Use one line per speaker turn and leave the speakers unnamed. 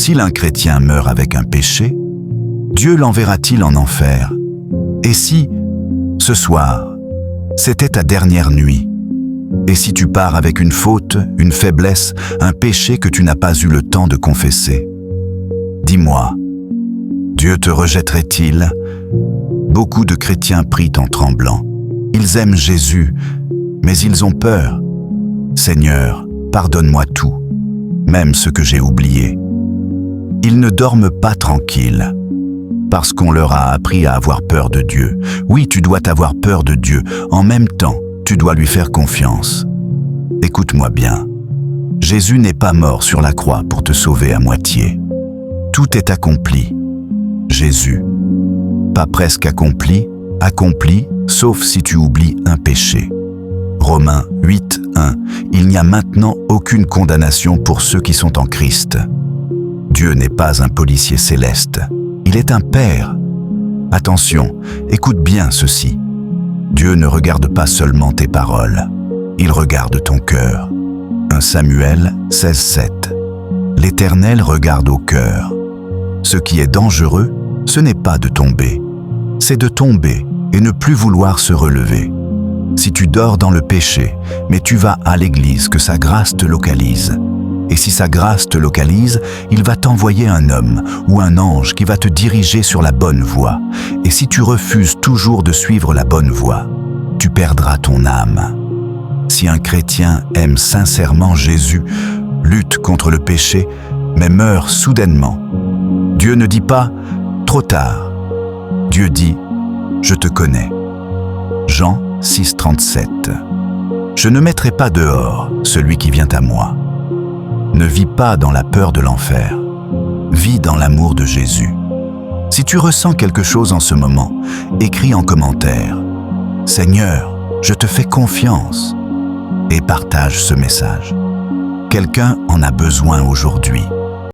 Si l'un chrétien meurt avec un péché, Dieu l'enverra-t-il en enfer? Et si, ce soir, c'était ta dernière nuit? Et si tu pars avec une faute, une faiblesse, un péché que tu n'as pas eu le temps de confesser? Dis-moi, Dieu te rejetterait-il? Beaucoup de chrétiens prient en tremblant. Ils aiment Jésus, mais ils ont peur. Seigneur, pardonne-moi tout, même ce que j'ai oublié. Ils ne dorment pas tranquilles, parce qu'on leur a appris à avoir peur de Dieu. Oui, tu dois avoir peur de Dieu. En même temps, tu dois lui faire confiance. Écoute-moi bien. Jésus n'est pas mort sur la croix pour te sauver à moitié. Tout est accompli. Jésus. Pas presque accompli, accompli, sauf si tu oublies un péché. Romains 8, 1. Il n'y a maintenant aucune condamnation pour ceux qui sont en Christ. Dieu n'est pas un policier céleste. Il est un Père. Attention, écoute bien ceci. Dieu ne regarde pas seulement tes paroles. Il regarde ton cœur. 1 Samuel 16, 7. L'Éternel regarde au cœur. Ce qui est dangereux, ce n'est pas de tomber. C'est de tomber et ne plus vouloir se relever. Si tu dors dans le péché, mais tu vas à l'église, que sa grâce te localise. Et si sa grâce te localise, il va t'envoyer un homme ou un ange qui va te diriger sur la bonne voie. Et si tu refuses toujours de suivre la bonne voie, tu perdras ton âme. Si un chrétien aime sincèrement Jésus, lutte contre le péché, mais meurt soudainement, Dieu ne dit pas « trop tard ». Dieu dit « je te connais ». Jean 6, 37. Je ne mettrai pas dehors celui qui vient à moi. Ne vis pas dans la peur de l'enfer. Vis dans l'amour de Jésus. Si tu ressens quelque chose en ce moment, écris en commentaire « Seigneur, je te fais confiance » et partage ce message. Quelqu'un en a besoin aujourd'hui.